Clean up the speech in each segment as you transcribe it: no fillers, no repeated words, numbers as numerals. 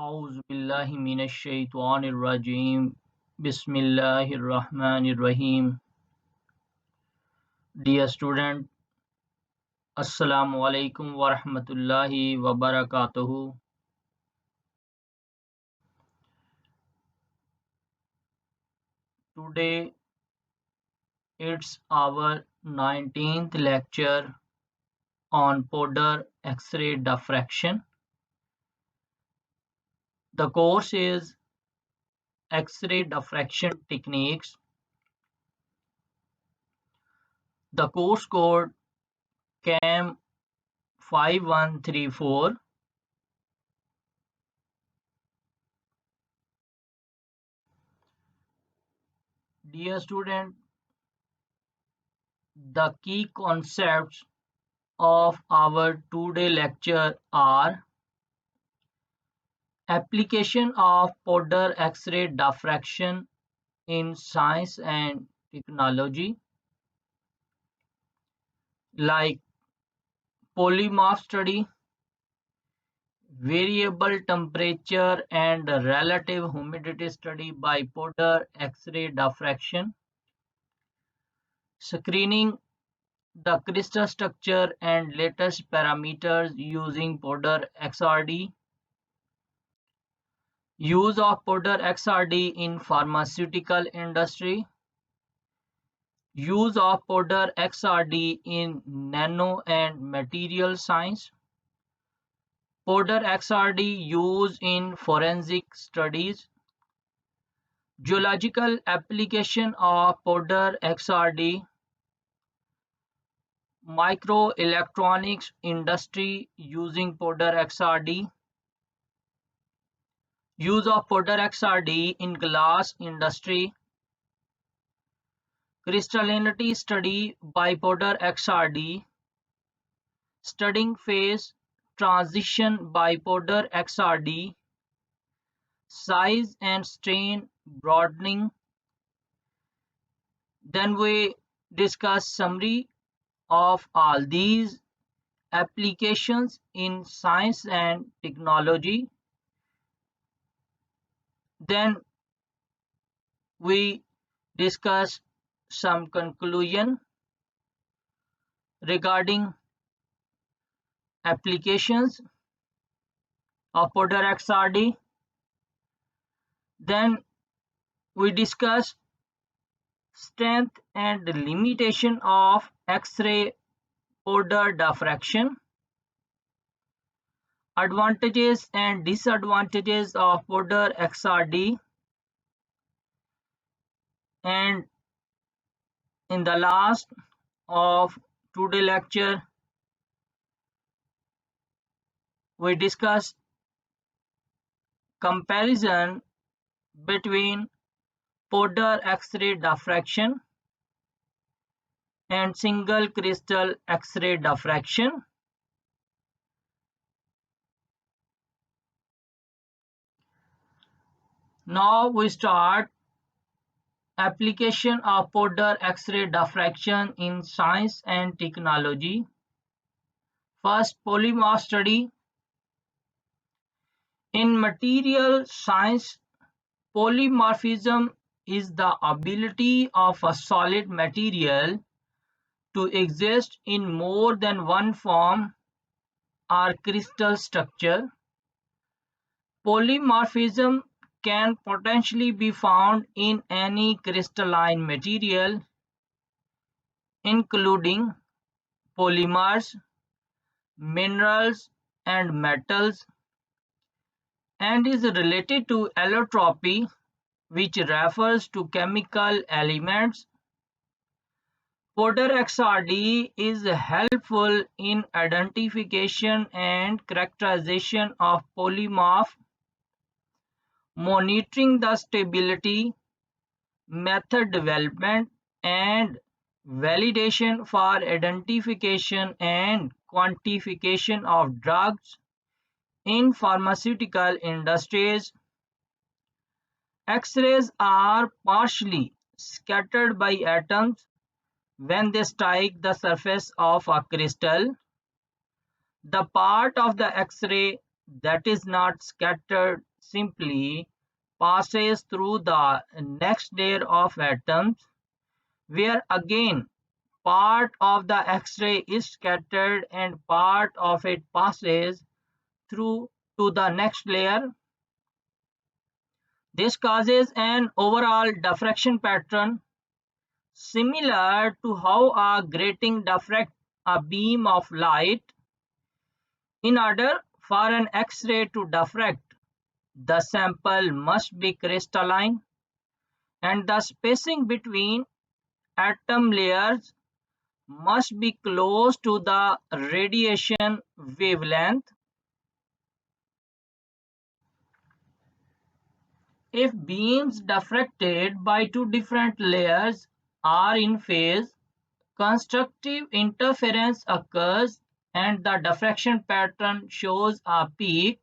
أعوذ بالله من الشيطان الرجيم بسم الله الرحمن الرحيم. Dear student, Assalamu alaikum wa rahmatullahi wa barakatuhu. Today it's our 19th lecture on powder X-ray diffraction. The course is X-ray diffraction techniques. The course code CAM 5134. Dear student, the key concepts of our today lecture are application of powder X-ray diffraction in science and technology, like polymorph study, variable temperature and relative humidity study by powder X-ray diffraction, screening the crystal structure and latest parameters using powder XRD, use of powder XRD in pharmaceutical industry, use of powder XRD in nano and material science, powder XRD use in forensic studies, geological application of powder XRD, microelectronics industry using powder XRD, use of powder XRD in glass industry, crystallinity study by powder XRD, studying phase transition by powder XRD, size and strain broadening. Then we discuss summary of all these applications in science and technology. Then we discuss some conclusion regarding applications of powder XRD. Then we discuss strength and limitation of X-ray powder diffraction, advantages and disadvantages of powder XRD, and in the last of today's lecture we discuss comparison between powder X-ray diffraction and single crystal X-ray diffraction. Now we start application of powder X-ray diffraction in science and technology. First, polymorph study. In material science, polymorphism is the ability of a solid material to exist in more than one form or crystal structure. Polymorphism can potentially be found in any crystalline material, including polymers, minerals, and metals, and is related to allotropy, which refers to chemical elements. Powder XRD is helpful in identification and characterization of polymorph, monitoring the stability, method development, and validation for identification and quantification of drugs in pharmaceutical industries. X-rays are partially scattered by atoms when they strike the surface of a crystal. The part of the X-ray that is not scattered simply passes through the next layer of atoms, where again part of the X-ray is scattered and part of it passes through to the next layer. This causes an overall diffraction pattern similar to how a grating diffracts a beam of light. In order for an X-ray to diffract, the sample must be crystalline and the spacing between atom layers must be close to the radiation wavelength. If beams diffracted by two different layers are in phase, constructive interference occurs and the diffraction pattern shows a peak.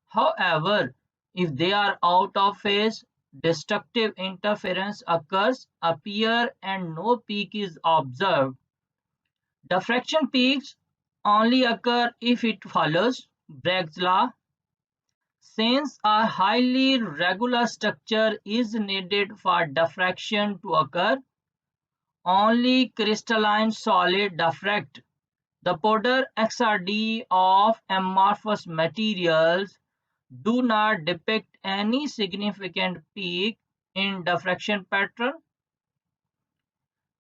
However, if they are out of phase, destructive interference occurs, appear and no peak is observed. Diffraction peaks only occur if it follows Bragg's law. Since a highly regular structure is needed for diffraction to occur, only crystalline solid diffract. The powder XRD of amorphous materials do not depict any significant peak in diffraction pattern.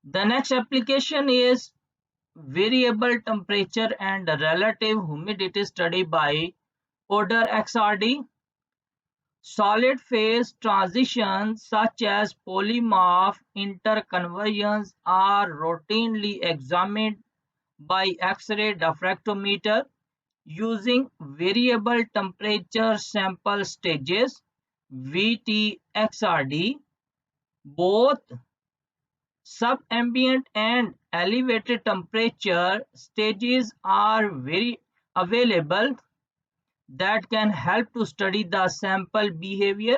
The next application is variable temperature and relative humidity study by powder XRD. Solid phase transitions such as polymorph interconversions are routinely examined by X-ray diffractometer using variable temperature sample stages (VTXRD). Both subambient and elevated temperature stages are very available that can help to study the sample behavior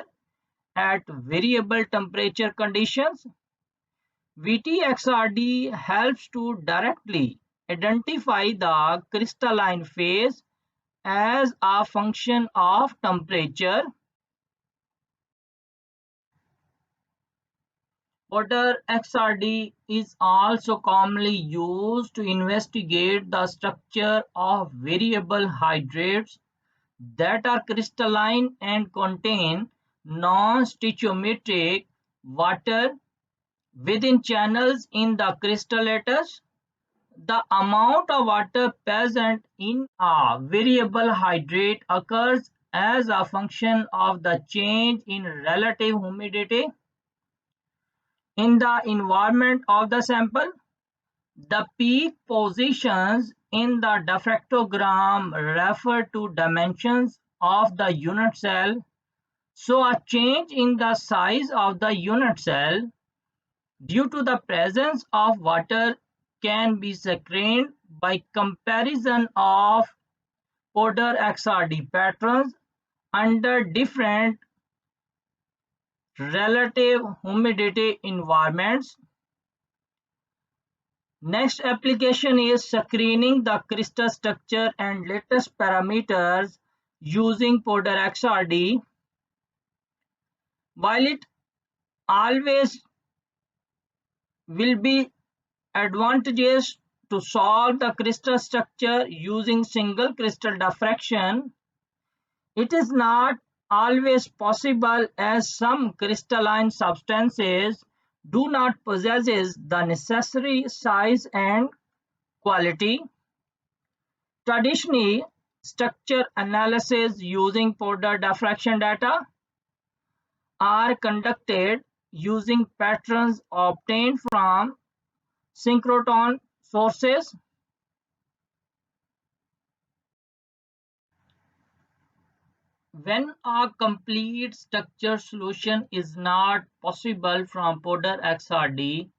at variable temperature conditions. VTXRD helps to directly identify the crystalline phase as a function of temperature. Powder XRD is also commonly used to investigate the structure of variable hydrates that are crystalline and contain non-stoichiometric water within channels in the crystallators. The amount of water present in a variable hydrate occurs as a function of the change in relative humidity in the environment of the sample. The peak positions in the diffractogram refer to dimensions of the unit cell, so a change in the size of the unit cell due to the presence of water can be screened by comparison of powder XRD patterns under different relative humidity environments. Next application is screening the crystal structure and latest parameters using powder XRD. While it always will be advantageous to solve the crystal structure using single crystal diffraction, it is not always possible as some crystalline substances do not possess the necessary size and quality. Traditionally, structure analysis using powder diffraction data are conducted using patterns obtained from synchrotron sources. When a complete structure solution is not possible from powder XRD,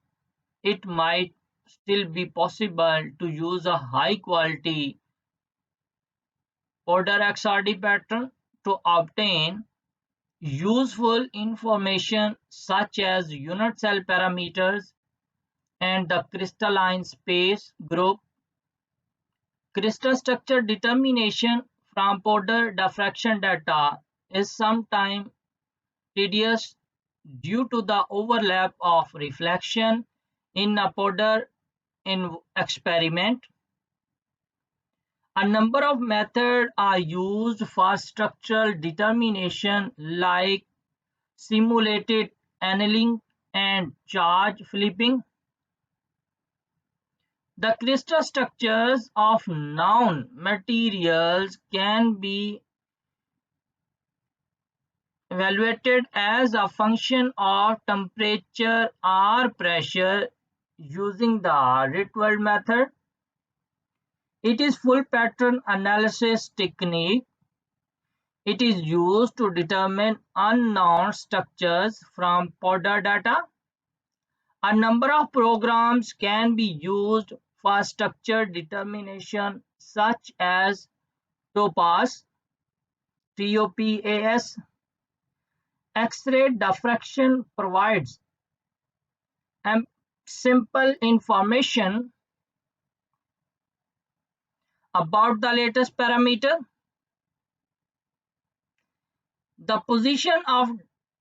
it might still be possible to use a high quality powder XRD pattern to obtain useful information such as unit cell parameters and the crystalline space group. Crystal structure determination from powder diffraction data is sometimes tedious due to the overlap of reflection in a powder in experiment. A number of methods are used for structural determination like simulated annealing and charge flipping. The crystal structures of known materials can be evaluated as a function of temperature or pressure using the Rietveld method. It is full pattern analysis technique. It is used to determine unknown structures from powder data. A number of programs can be used for structure determination such as TOPAS, TOPAS. X-ray diffraction provides simple information about the latest parameter. The position of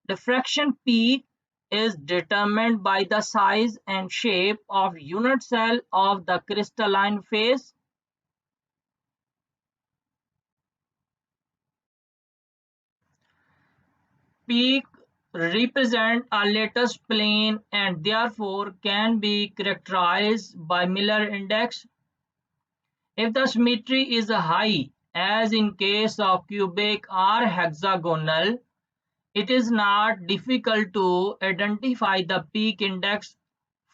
diffraction peak is determined by the size and shape of unit cell of the crystalline phase. Peak represent a lattice plane and therefore can be characterized by Miller index. If the symmetry is high, as in case of cubic or hexagonal, it is not difficult to identify the peak index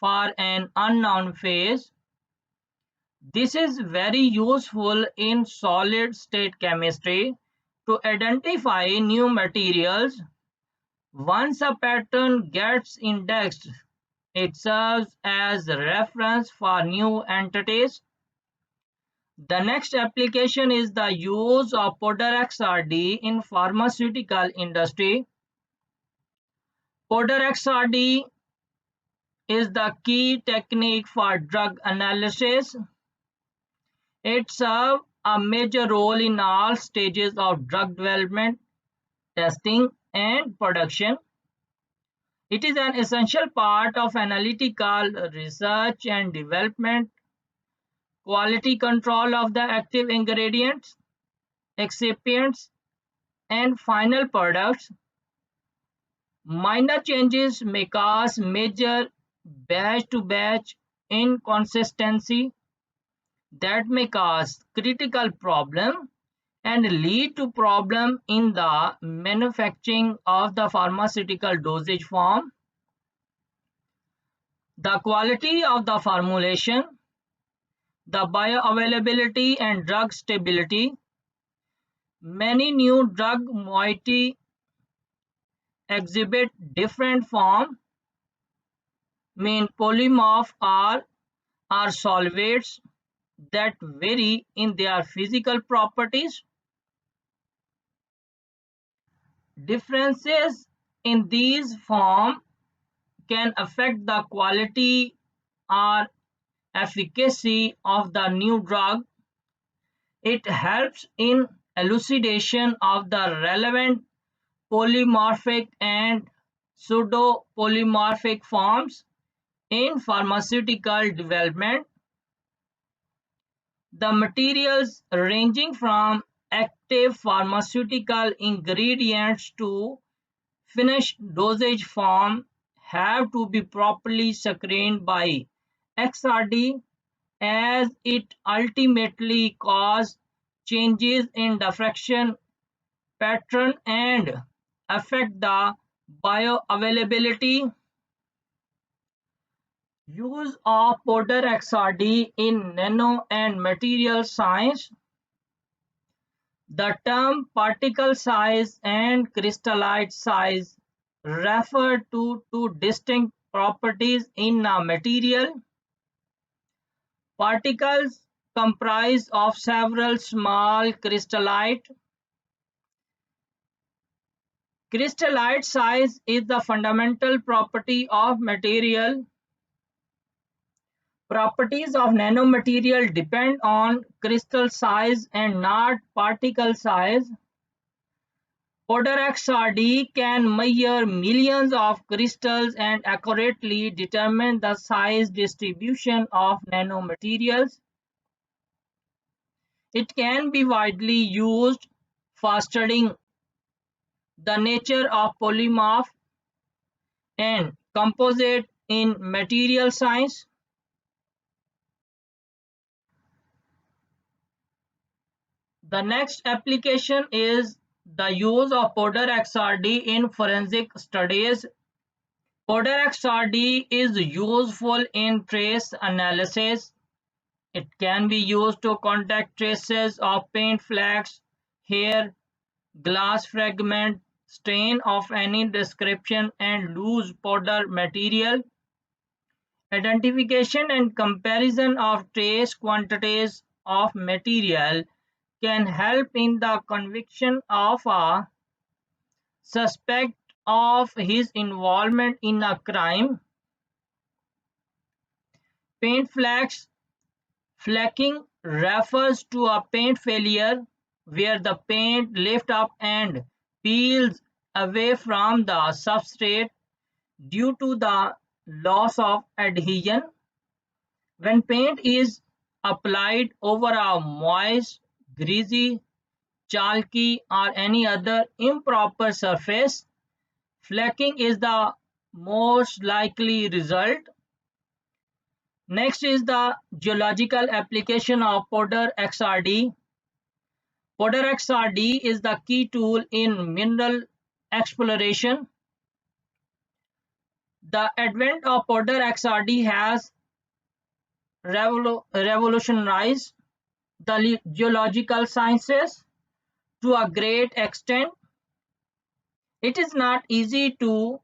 for an unknown phase. This is very useful in solid state chemistry to identify new materials. Once a pattern gets indexed, it serves as a reference for new entities. The next application is the use of powder XRD in pharmaceutical industry. Powder XRD is the key technique for drug analysis. It serves a major role in all stages of drug development, testing, and production. It is an essential part of analytical research and development, quality control of the active ingredients, excipients, and final products. Minor changes may cause major batch-to-batch inconsistency that may cause critical problem and lead to problem in the manufacturing of the pharmaceutical dosage form. The quality of the formulation, the bioavailability and drug stability. Many new drug moiety exhibit different form, mean polymorph are solvates that vary in their physical properties. Differences in these forms can affect the quality or efficacy of the new drug. It helps in elucidation of the relevant polymorphic and pseudo-polymorphic forms in pharmaceutical development. The materials ranging from active pharmaceutical ingredients to finished dosage form have to be properly screened by XRD as it ultimately causes changes in diffraction pattern and affect the bioavailability. Use of powder XRD in nano and material science. The term particle size and crystallite size refer to two distinct properties in a material. Particles comprise of several small crystallite. Crystallite size is the fundamental property of material. Properties of nanomaterial depend on crystal size and not particle size. Powder XRD can measure millions of crystals and accurately determine the size distribution of nanomaterials. It can be widely used for studying the nature of polymorph and composite in material science. The next application is the use of powder XRD in forensic studies. Powder XRD is useful in trace analysis. It can be used to contact traces of paint flecks, hair, glass fragment, stain of any description, and loose powder material. Identification and comparison of trace quantities of material can help in the conviction of a suspect of his involvement in a crime. Paint flecks. Flecking refers to a paint failure where the paint lifts up and peels away from the substrate due to the loss of adhesion. When paint is applied over a moist, greasy, chalky, or any other improper surface, flecking is the most likely result. Next is the geological application of powder XRD. Powder XRD is the key tool in mineral exploration. The advent of powder XRD has revolutionized the geological sciences to a great extent. It is not easy to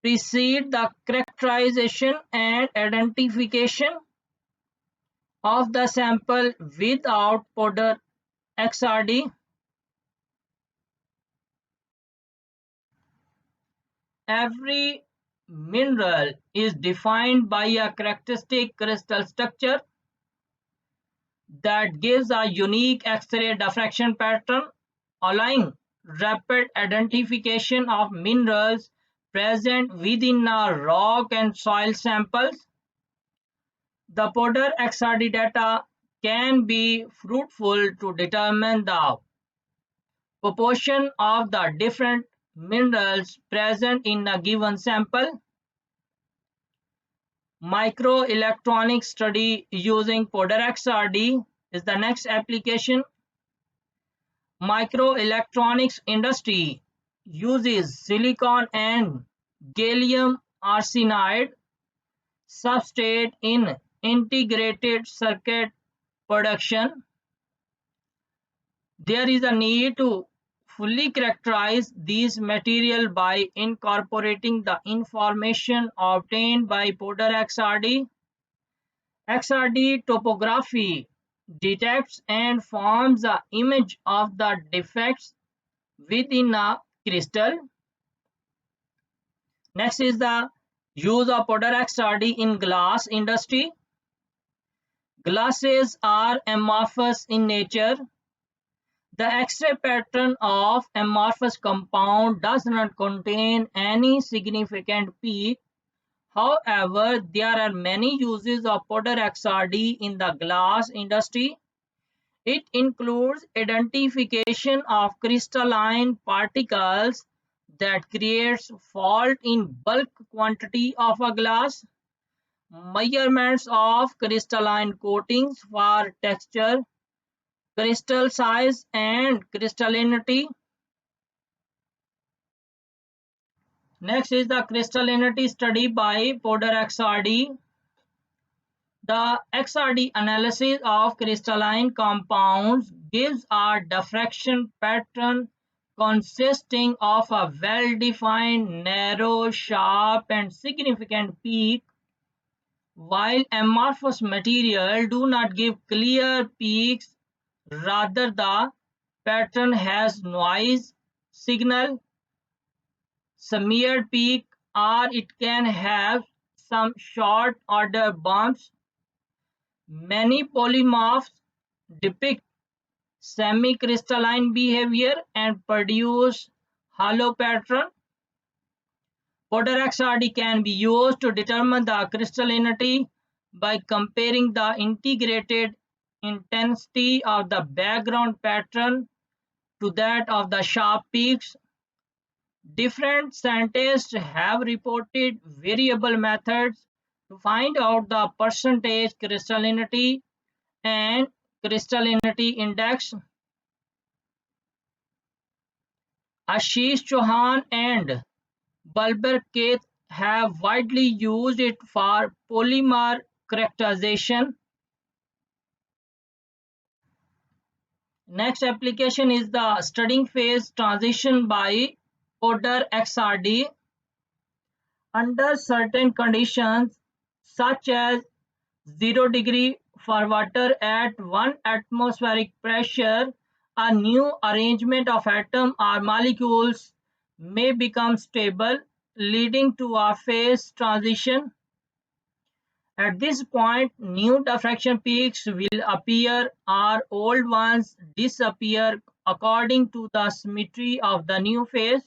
precede the characterization and identification of the sample without powder XRD. Every mineral is defined by a characteristic crystal structure that gives a unique X-ray diffraction pattern, allowing rapid identification of minerals present within a rock and soil samples. The powder XRD data can be fruitful to determine the proportion of the different minerals present in a given sample. Microelectronics study using powder XRD is the next application. Microelectronics industry uses silicon and gallium arsenide substrate in integrated circuit production. There is a need to fully characterize these materials by incorporating the information obtained by powder XRD. XRD topography detects and forms an image of the defects within a crystal. Next is the use of powder XRD in glass industry. Glasses are amorphous in nature. The X-ray pattern of amorphous compound does not contain any significant peak. However, there are many uses of powder XRD in the glass industry. It includes identification of crystalline particles that creates fault in bulk quantity of a glass, measurements of crystalline coatings for texture, crystal size, and crystallinity. Next is the crystallinity study by powder XRD. The XRD analysis of crystalline compounds gives a diffraction pattern consisting of a well-defined, narrow, sharp, and significant peak, while amorphous material do not give clear peaks. Rather, the pattern has noise, signal, smeared peak, or it can have some short order bumps. Many polymorphs depict semi-crystalline behavior and produce hollow pattern. Porter XRD can be used to determine the crystallinity by comparing the integrated intensity of the background pattern to that of the sharp peaks. Different scientists have reported variable methods to find out the percentage crystallinity and crystallinity index. Ashish Chauhan and Balber Keith have widely used it for polymer characterization. Next application is the studying phase transition by Porter XRD. Under certain conditions, such as 0° for water at 1 atmospheric pressure, a new arrangement of atoms or molecules may become stable, leading to a phase transition. At this point, new diffraction peaks will appear or old ones disappear according to the symmetry of the new phase.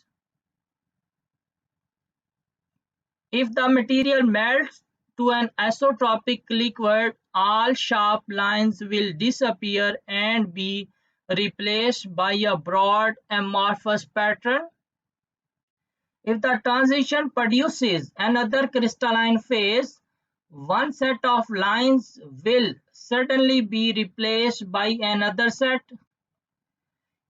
If the material melts to an isotropic liquid, all sharp lines will disappear and be replaced by a broad amorphous pattern. If the transition produces another crystalline phase, one set of lines will certainly be replaced by another set.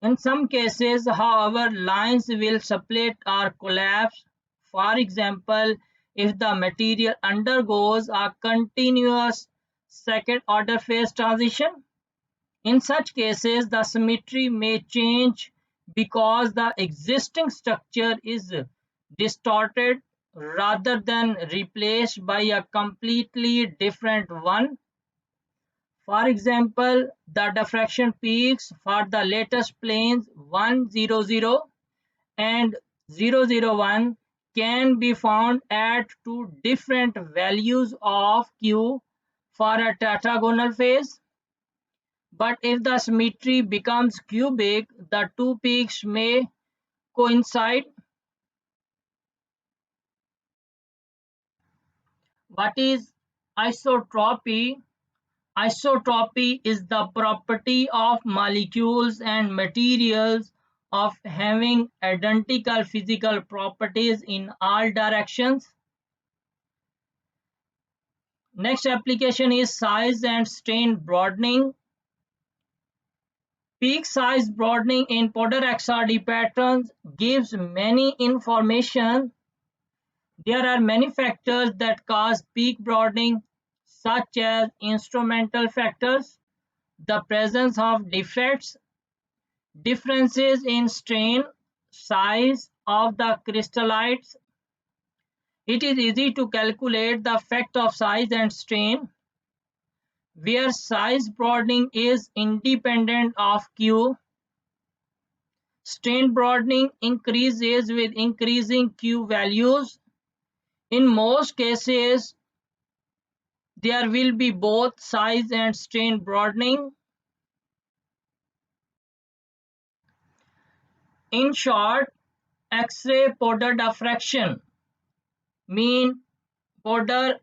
In some cases, however, lines will split or collapse. For example, if the material undergoes a continuous second-order phase transition. In such cases, the symmetry may change because the existing structure is distorted rather than replaced by a completely different one. For example, the diffraction peaks for the lattice planes 100 and 001 can be found at two different values of Q for a tetragonal phase. But if the symmetry becomes cubic, the two peaks may coincide. What is isotropy? Isotropy is the property of molecules and materials of having identical physical properties in all directions. Next application is size and strain broadening. Peak size broadening in Porter XRD patterns gives many information. There are many factors that cause peak broadening, such as instrumental factors, the presence of defects, differences in strain, size of the crystallites. It is easy to calculate the effect of size and strain, where size broadening is independent of Q. Strain broadening increases with increasing Q values. In most cases, there will be both size and strain broadening. In short, X-ray Porter diffraction, mean Porter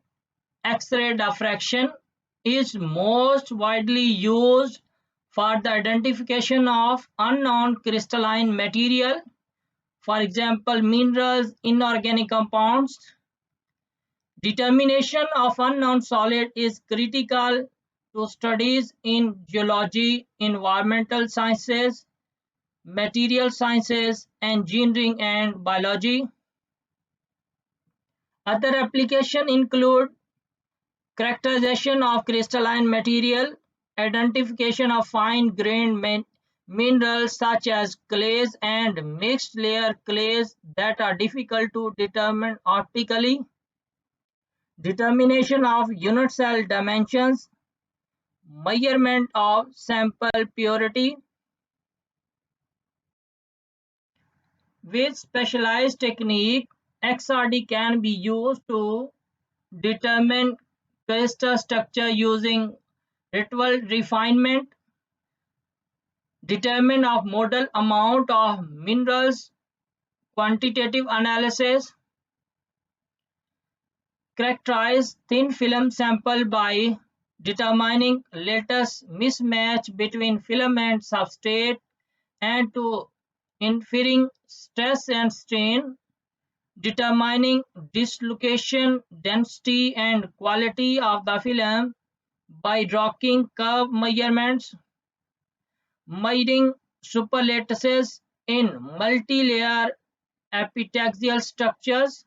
X-ray diffraction, is most widely used for the identification of unknown crystalline material, for example, minerals, inorganic compounds. Determination of unknown solid is critical to studies in geology, environmental sciences, material sciences, engineering, and biology. Other applications include characterization of crystalline material, identification of fine-grained minerals such as clays and mixed layer clays that are difficult to determine optically, determination of unit cell dimensions, measurement of sample purity. With specialized technique, XRD can be used to determine crystal structure using ritual refinement, determination of modal amount of minerals, quantitative analysis, characterize thin film sample by determining lattice mismatch between film and substrate and to inferring stress and strain, determining dislocation, density and quality of the film by drawing curve measurements, measuring superlattices in multi-layer epitaxial structures,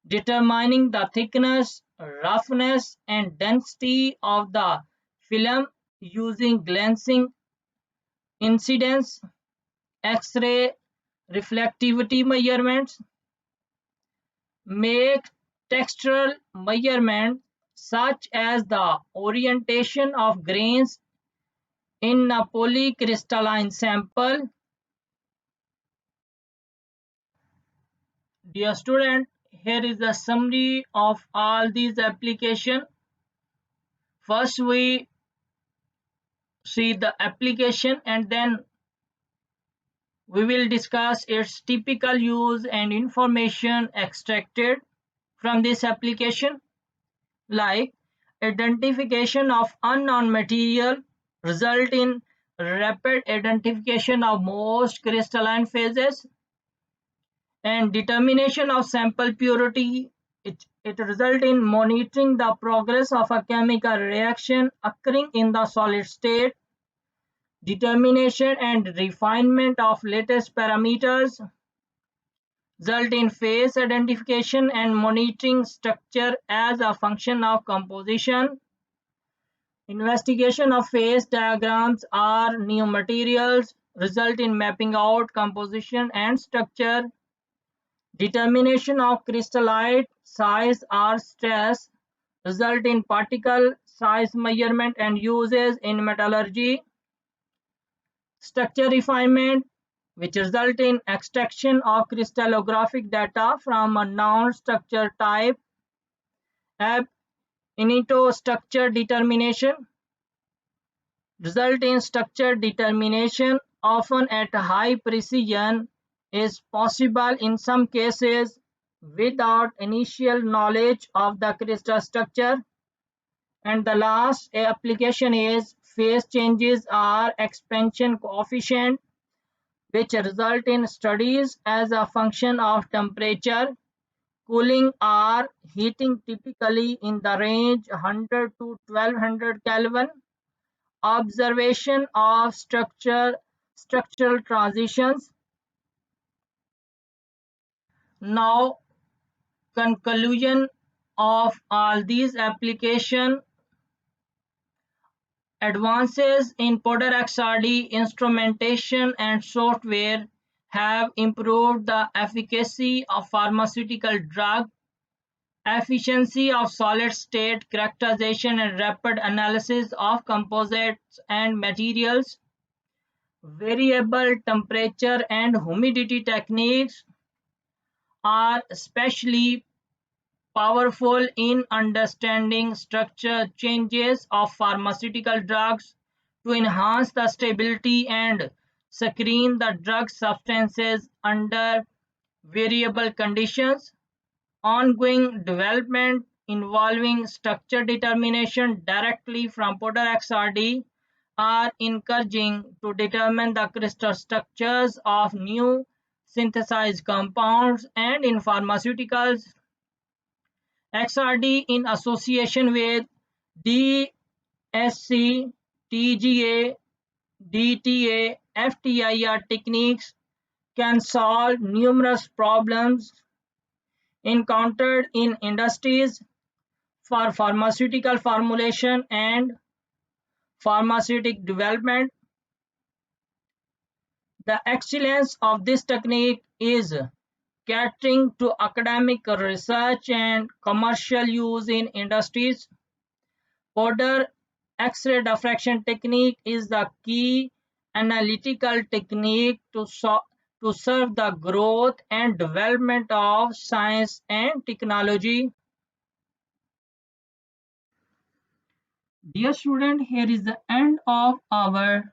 determining the thickness, roughness, and density of the film using glancing incidence, X-ray reflectivity measurements, make textural measurements such as the orientation of grains in a polycrystalline sample. Dear student, here is a summary of all these applications. First, we see the application and then we will discuss its typical use and information extracted from this application, like identification of unknown material result in rapid identification of most crystalline phases, and determination of sample purity. It results in monitoring the progress of a chemical reaction occurring in the solid state, determination and refinement of latest parameters, result in phase identification and monitoring structure as a function of composition, investigation of phase diagrams or new materials, result in mapping out composition and structure, determination of crystallite size or stress, result in particle size measurement and uses in metallurgy, structure refinement, which result in extraction of crystallographic data from a known structure type, ab initio structure determination, result in structure determination often at high precision is possible in some cases without initial knowledge of the crystal structure. And the last application is phase changes or expansion coefficient, which result in studies as a function of temperature, cooling or heating typically in the range 100 to 1200 Kelvin, observation of structural transitions. Now, conclusion of all these applications: advances in powder XRD instrumentation and software have improved the efficacy of pharmaceutical drug, efficiency of solid-state characterization and rapid analysis of composites and materials. Variable temperature and humidity techniques are especially powerful in understanding structure changes of pharmaceutical drugs to enhance the stability and screen the drug substances under variable conditions. Ongoing development involving structure determination directly from powder XRD are encouraging to determine the crystal structures of new synthesized compounds, and in pharmaceuticals, XRD in association with DSC, TGA, DTA, FTIR techniques can solve numerous problems encountered in industries for pharmaceutical formulation and pharmaceutical development. The excellence of this technique is catering to academic research and commercial use in industries. Powder X-ray diffraction technique is the key analytical technique to serve the growth and development of science and technology. Dear student, here is the end of our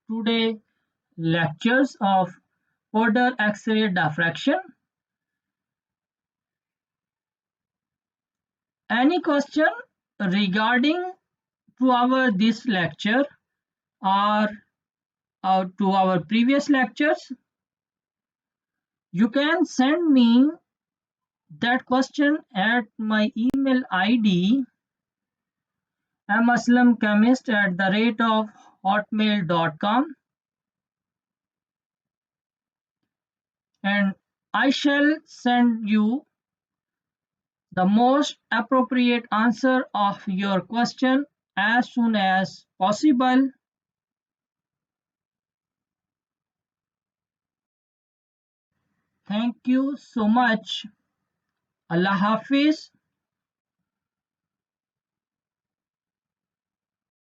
today lectures of order X-ray diffraction. Any question regarding to our this lecture or to our previous lectures, you can send me that question at my email ID maslamchemist@hotmail.com, and I shall send you the most appropriate answer of your question as soon as possible. Thank you so much. Allah Hafiz.